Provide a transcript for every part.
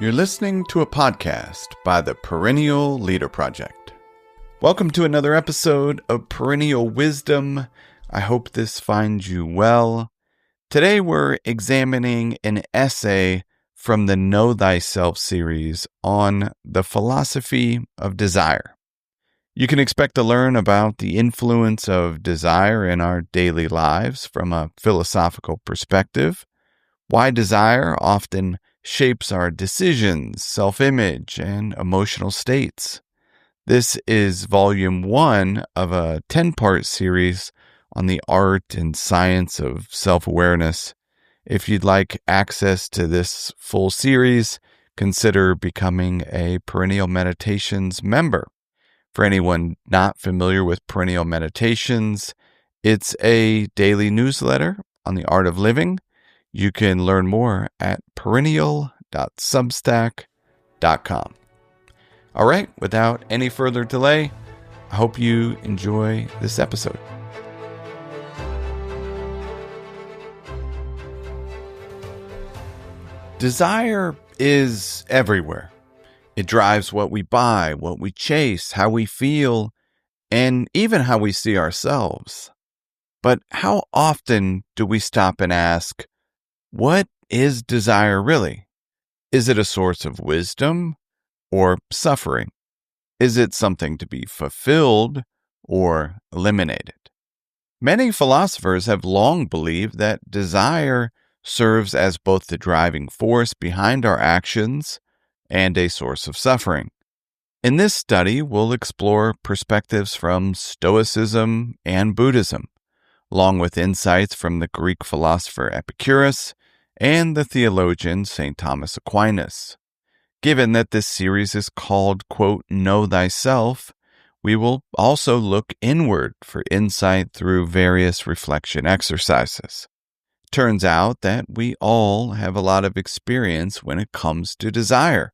You're listening to a podcast by the Perennial Leader Project. Welcome to another episode of Perennial Wisdom. I hope this finds you well. Today we're examining an essay from the Know Thyself series on the philosophy of desire. You can expect to learn about the influence of desire in our daily lives from a philosophical perspective, why desire often shapes our decisions, self-image, and emotional states. This is volume 1 of a 10-part series on the art and science of self-awareness. If you'd like access to this full series, consider becoming a Perennial Meditations member. For anyone not familiar with Perennial Meditations, it's a daily newsletter on the art of living. You can learn more at perennial.substack.com. All right, without any further delay, I hope you enjoy this episode. Desire is everywhere. It drives what we buy, what we chase, how we feel, and even how we see ourselves. But how often do we stop and ask, what is desire really? Is it a source of wisdom or suffering? Is it something to be fulfilled or eliminated? Many philosophers have long believed that desire serves as both the driving force behind our actions and a source of suffering. In this study, we'll explore perspectives from Stoicism and Buddhism, along with insights from the Greek philosopher Epicurus and the theologian St. Thomas Aquinas. Given that this series is called, quote, Know Thyself, we will also look inward for insight through various reflection exercises. Turns out that we all have a lot of experience when it comes to desire.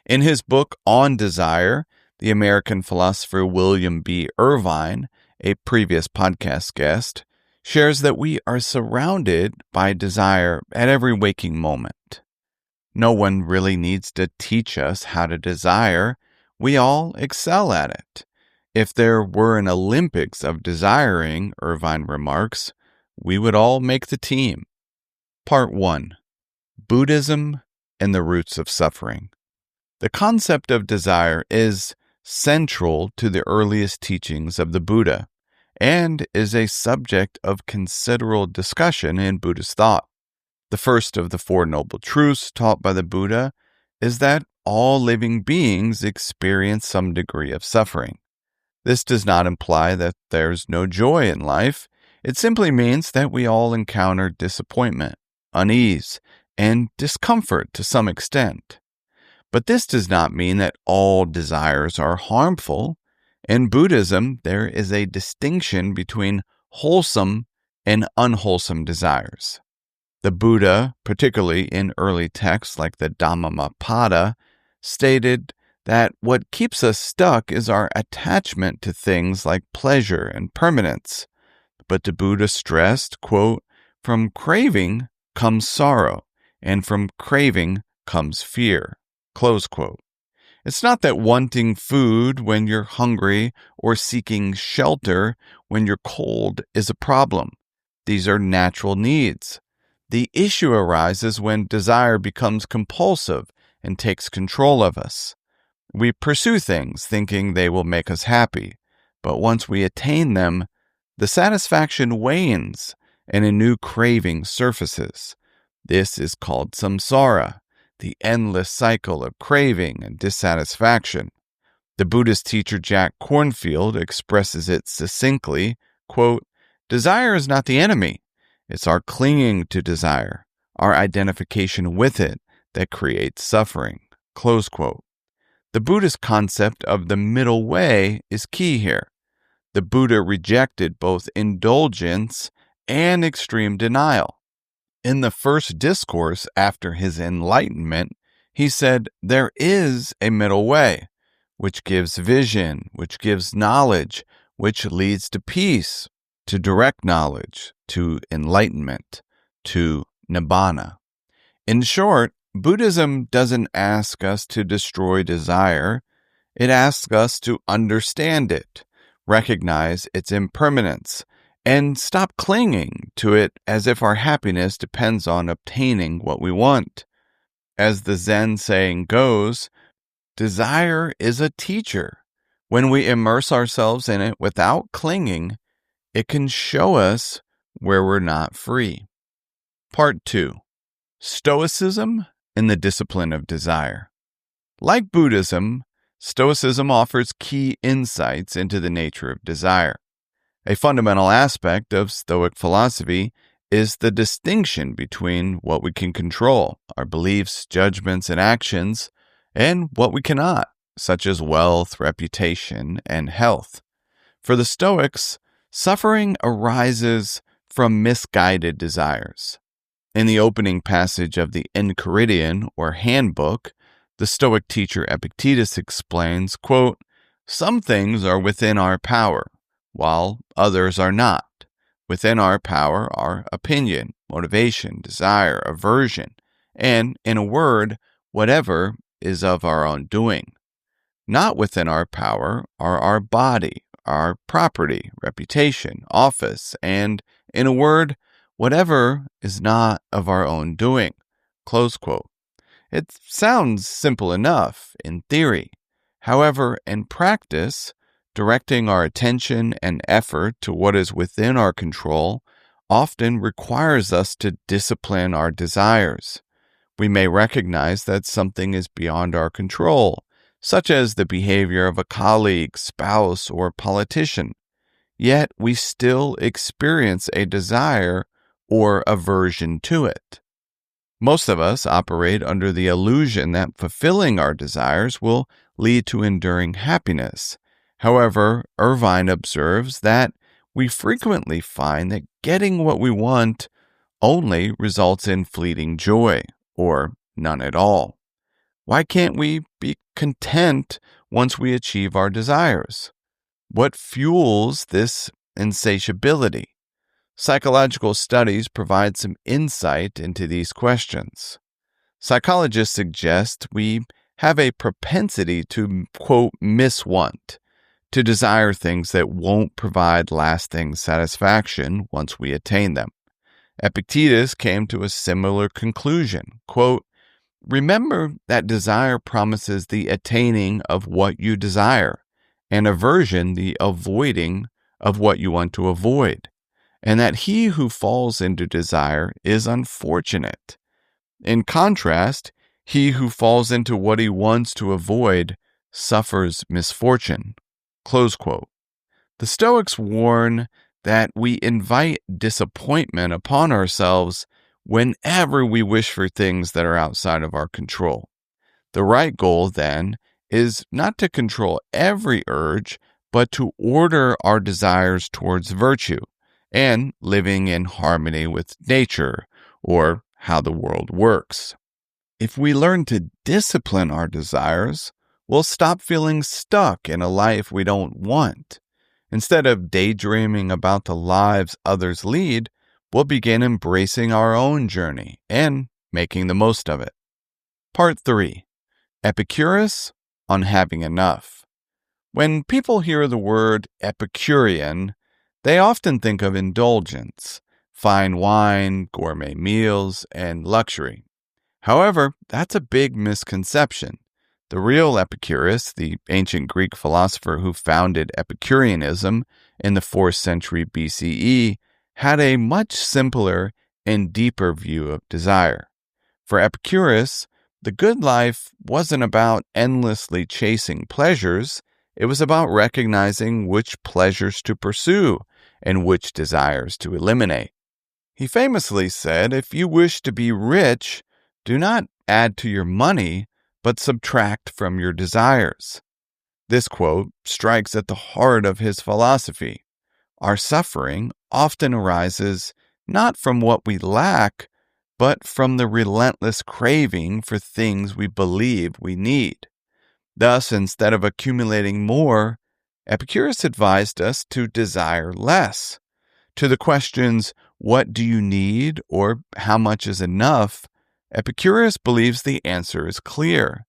In his book On Desire, the American philosopher William B. Irvine, a previous podcast guest, shares that we are surrounded by desire at every waking moment. No one really needs to teach us how to desire. We all excel at it. If there were an Olympics of desiring, Irvine remarks, we would all make the team. Part 1. Buddhism and the Roots of Suffering. The concept of desire is central to the earliest teachings of the Buddha and is a subject of considerable discussion in Buddhist thought. The first of the Four Noble Truths taught by the Buddha is that all living beings experience some degree of suffering. This does not imply that there's no joy in life. It simply means that we all encounter disappointment, unease, and discomfort to some extent. But this does not mean that all desires are harmful. In Buddhism, there is a distinction between wholesome and unwholesome desires. The Buddha, particularly in early texts like the Dhammamapada, stated that what keeps us stuck is our attachment to things like pleasure and permanence. But the Buddha stressed, quote, from craving comes sorrow, and from craving comes fear, close quote. It's not that wanting food when you're hungry or seeking shelter when you're cold is a problem. These are natural needs. The issue arises when desire becomes compulsive and takes control of us. We pursue things thinking they will make us happy, but once we attain them, the satisfaction wanes and a new craving surfaces. This is called samsara, the endless cycle of craving and dissatisfaction. The Buddhist teacher Jack Kornfield expresses it succinctly, quote, desire is not the enemy. It's our clinging to desire, our identification with it that creates suffering, close quote. The Buddhist concept of the middle way is key here. The Buddha rejected both indulgence and extreme denial. In the first discourse after his enlightenment, he said, there is a middle way, which gives vision, which gives knowledge, which leads to peace, to direct knowledge, to enlightenment, to nibbana. In short, Buddhism doesn't ask us to destroy desire. It asks us to understand it, recognize its impermanence, and stop clinging to it as if our happiness depends on obtaining what we want. As the Zen saying goes, desire is a teacher. When we immerse ourselves in it without clinging, it can show us where we're not free. Part 2. Stoicism and the Discipline of Desire. Like Buddhism, Stoicism offers key insights into the nature of desire. A fundamental aspect of Stoic philosophy is the distinction between what we can control, our beliefs, judgments, and actions, and what we cannot, such as wealth, reputation, and health. For the Stoics, suffering arises from misguided desires. In the opening passage of the Enchiridion, or Handbook, the Stoic teacher Epictetus explains, quote, "Some things are within our power, while others are not. Within our power are opinion, motivation, desire, aversion, and, in a word, whatever is of our own doing. Not within our power are our body, our property, reputation, office, and, in a word, whatever is not of our own doing." Close quote. It sounds simple enough in theory. However, in practice, directing our attention and effort to what is within our control often requires us to discipline our desires. We may recognize that something is beyond our control, such as the behavior of a colleague, spouse, or politician. Yet we still experience a desire or aversion to it. Most of us operate under the illusion that fulfilling our desires will lead to enduring happiness. However, Irvine observes that we frequently find that getting what we want only results in fleeting joy, or none at all. Why can't we be content once we achieve our desires? What fuels this insatiability? Psychological studies provide some insight into these questions. Psychologists suggest we have a propensity to, quote, miswant, to desire things that won't provide lasting satisfaction once we attain them. Epictetus came to a similar conclusion, quote, "Remember that desire promises the attaining of what you desire, and aversion the avoiding of what you want to avoid, and that he who falls into desire is unfortunate. In contrast, he who falls into what he wants to avoid suffers misfortune." Close quote. The Stoics warn that we invite disappointment upon ourselves whenever we wish for things that are outside of our control. The right goal, then, is not to control every urge, but to order our desires towards virtue and living in harmony with nature, or how the world works. If we learn to discipline our desires, we'll stop feeling stuck in a life we don't want. Instead of daydreaming about the lives others lead, we'll begin embracing our own journey and making the most of it. Part 3. Epicurus on having enough. When people hear the word Epicurean, they often think of indulgence, fine wine, gourmet meals, and luxury. However, that's a big misconception. The real Epicurus, the ancient Greek philosopher who founded Epicureanism in the 4th century BCE, had a much simpler and deeper view of desire. For Epicurus, the good life wasn't about endlessly chasing pleasures. It was about recognizing which pleasures to pursue and which desires to eliminate. He famously said, "If you wish to be rich, do not add to your money, but subtract from your desires." This quote strikes at the heart of his philosophy. Our suffering often arises not from what we lack, but from the relentless craving for things we believe we need. Thus, instead of accumulating more, Epicurus advised us to desire less. To the questions, "What do you need?" or "How much is enough?" Epicurus believes the answer is clear.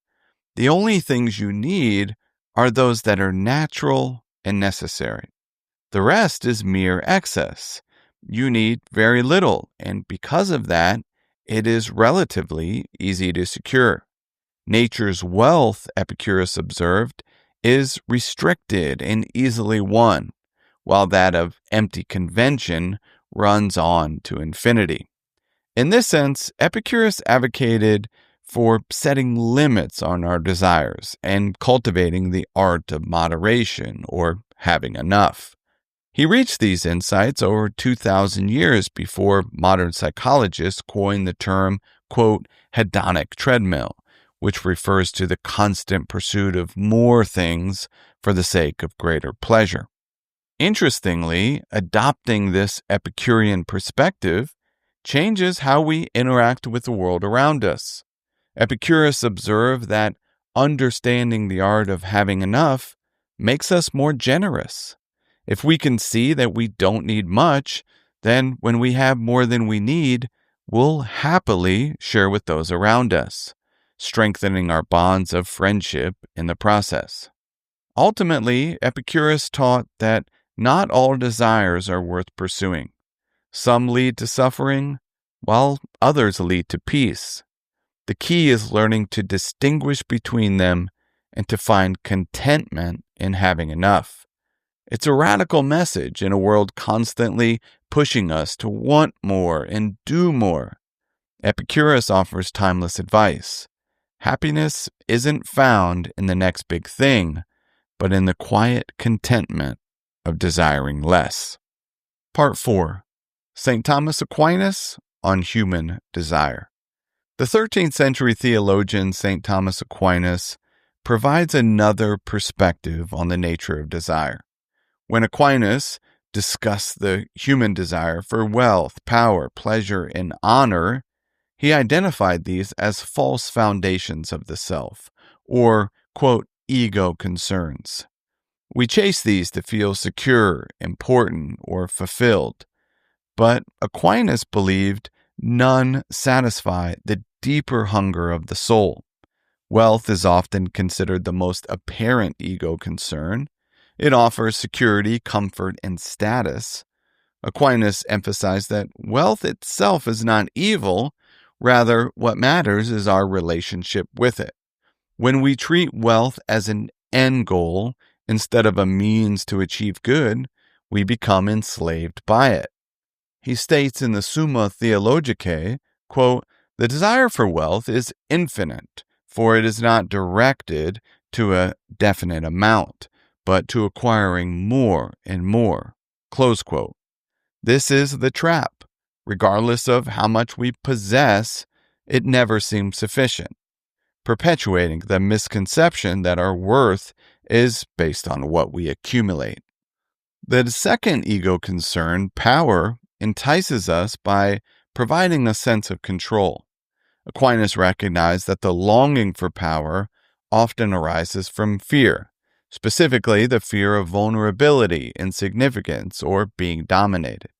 The only things you need are those that are natural and necessary. The rest is mere excess. You need very little, and because of that, it is relatively easy to secure. Nature's wealth, Epicurus observed, is restricted and easily won, while that of empty convention runs on to infinity. In this sense, Epicurus advocated for setting limits on our desires and cultivating the art of moderation, or having enough. He reached these insights over 2,000 years before modern psychologists coined the term, quote, hedonic treadmill, which refers to the constant pursuit of more things for the sake of greater pleasure. Interestingly, adopting this Epicurean perspective changes how we interact with the world around us. Epicurus observed that understanding the art of having enough makes us more generous. If we can see that we don't need much, then when we have more than we need, we'll happily share with those around us, strengthening our bonds of friendship in the process. Ultimately, Epicurus taught that not all desires are worth pursuing. Some lead to suffering, while others lead to peace. The key is learning to distinguish between them and to find contentment in having enough. It's a radical message in a world constantly pushing us to want more and do more. Epicurus offers timeless advice. Happiness isn't found in the next big thing, but in the quiet contentment of desiring less. Part 4. St. Thomas Aquinas on Human Desire. The 13th century theologian St. Thomas Aquinas provides another perspective on the nature of desire. When Aquinas discussed the human desire for wealth, power, pleasure, and honor, he identified these as false foundations of the self, or, quote, ego concerns. We chase these to feel secure, important, or fulfilled. But Aquinas believed none satisfy the deeper hunger of the soul. Wealth is often considered the most apparent ego concern. It offers security, comfort, and status. Aquinas emphasized that wealth itself is not evil. Rather, what matters is our relationship with it. When we treat wealth as an end goal instead of a means to achieve good, we become enslaved by it. He states in the Summa Theologicae, quote, the desire for wealth is infinite, for it is not directed to a definite amount, but to acquiring more and more, close quote. This is the trap. Regardless of how much we possess, it never seems sufficient, perpetuating the misconception that our worth is based on what we accumulate. The second ego concern, power, entices us by providing a sense of control. Aquinas recognized that the longing for power often arises from fear, specifically the fear of vulnerability, insignificance, or being dominated.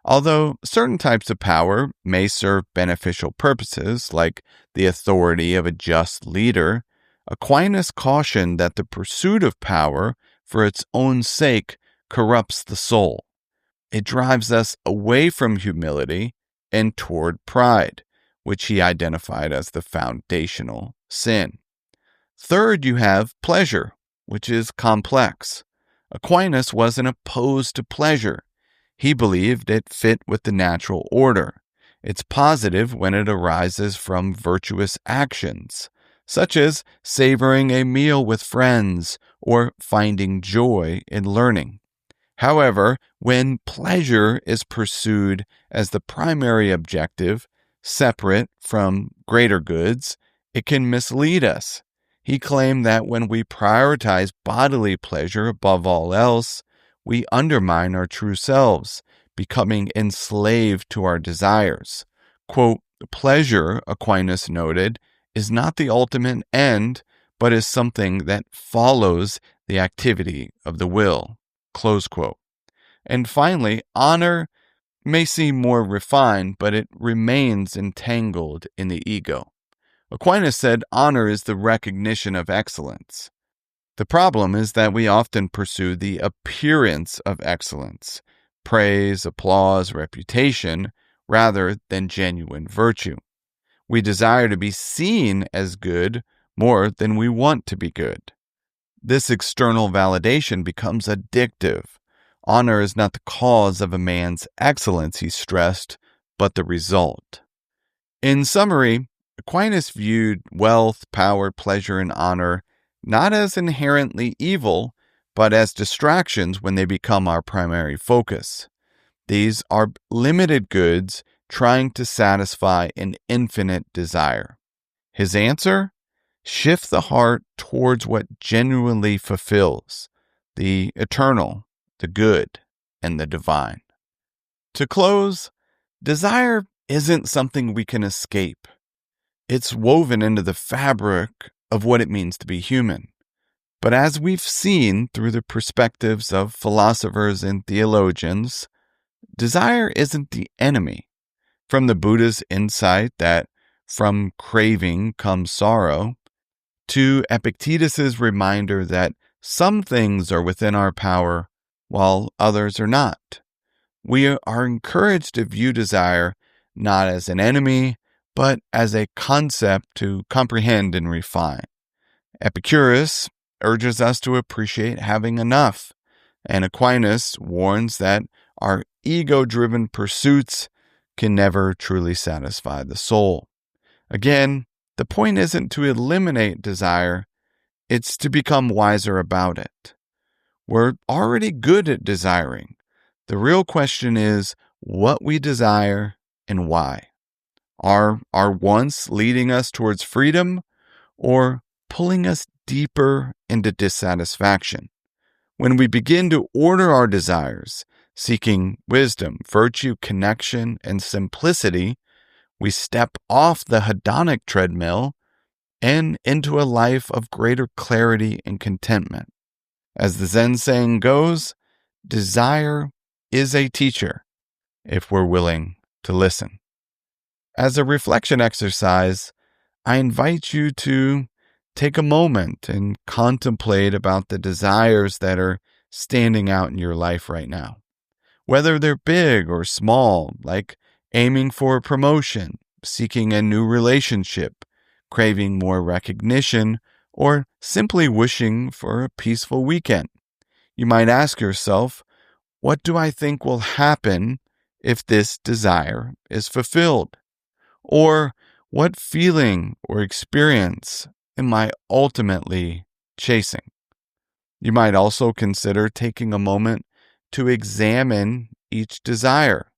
Although certain types of power may serve beneficial purposes, like the authority of a just leader, Aquinas cautioned that the pursuit of power for its own sake corrupts the soul. It drives us away from humility and toward pride, which he identified as the foundational sin. Third, you have pleasure, which is complex. Aquinas wasn't opposed to pleasure. He believed it fit with the natural order. It's positive when it arises from virtuous actions, such as savoring a meal with friends or finding joy in learning. However, when pleasure is pursued as the primary objective, separate from greater goods, it can mislead us. He claimed that when we prioritize bodily pleasure above all else, we undermine our true selves, becoming enslaved to our desires. Quote, pleasure, Aquinas noted, is not the ultimate end, but is something that follows the activity of the will. Close quote. And finally, honor may seem more refined, but it remains entangled in the ego. Aquinas said honor is the recognition of excellence. The problem is that we often pursue the appearance of excellence, praise, applause, reputation, rather than genuine virtue. We desire to be seen as good more than we want to be good. This external validation becomes addictive. Honor is not the cause of a man's excellence, he stressed, but the result. In summary, Aquinas viewed wealth, power, pleasure, and honor not as inherently evil, but as distractions when they become our primary focus. These are limited goods trying to satisfy an infinite desire. His answer? Shift the heart towards what genuinely fulfills the eternal, the good, and the divine. To close, desire isn't something we can escape. It's woven into the fabric of what it means to be human. But as we've seen through the perspectives of philosophers and theologians, desire isn't the enemy. From the Buddha's insight that from craving comes sorrow, to Epictetus's reminder that some things are within our power while others are not. We are encouraged to view desire not as an enemy, but as a concept to comprehend and refine. Epicurus urges us to appreciate having enough, and Aquinas warns that our ego-driven pursuits can never truly satisfy the soul. Again, the point isn't to eliminate desire, it's to become wiser about it. We're already good at desiring. The real question is what we desire and why. Are our wants leading us towards freedom or pulling us deeper into dissatisfaction? When we begin to order our desires, seeking wisdom, virtue, connection, and simplicity, we step off the hedonic treadmill and into a life of greater clarity and contentment. As the Zen saying goes, desire is a teacher if we're willing to listen. As a reflection exercise, I invite you to take a moment and contemplate about the desires that are standing out in your life right now. Whether they're big or small, like aiming for a promotion, seeking a new relationship, craving more recognition, or simply wishing for a peaceful weekend. You might ask yourself, what do I think will happen if this desire is fulfilled? Or what feeling or experience am I ultimately chasing? You might also consider taking a moment to examine each desire.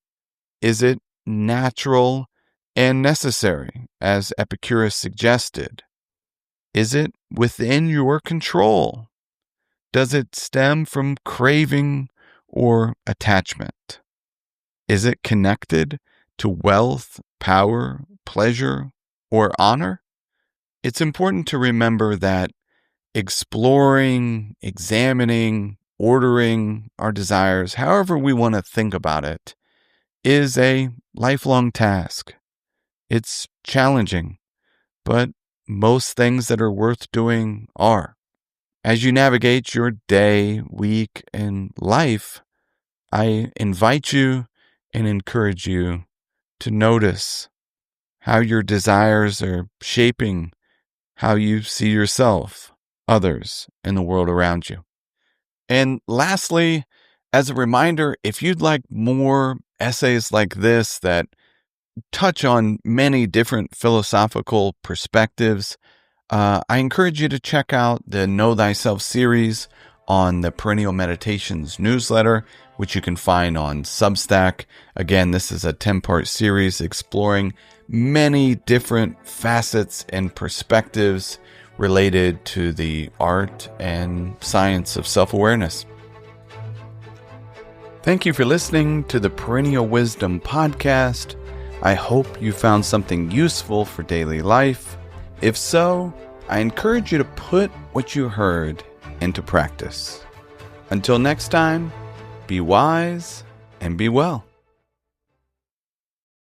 Is it natural and necessary, as Epicurus suggested? Is it within your control? Does it stem from craving or attachment? Is it connected to wealth, power, pleasure, or honor? It's important to remember that exploring, examining, ordering our desires, however we want to think about it, is a lifelong task. It's challenging, but most things that are worth doing are. As you navigate your day, week, and life, I invite you and encourage you to notice how your desires are shaping how you see yourself, others, and the world around you. And lastly, as a reminder, if you'd like more essays like this that touch on many different philosophical perspectives, I encourage you to check out the Know Thyself series on the Perennial Meditations newsletter, which you can find on Substack. Again, this is a 10-part series exploring many different facets and perspectives related to the art and science of self-awareness. Thank you for listening to the Perennial Wisdom podcast. I hope you found something useful for daily life. If so, I encourage you to put what you heard into practice. Until next time, be wise and be well.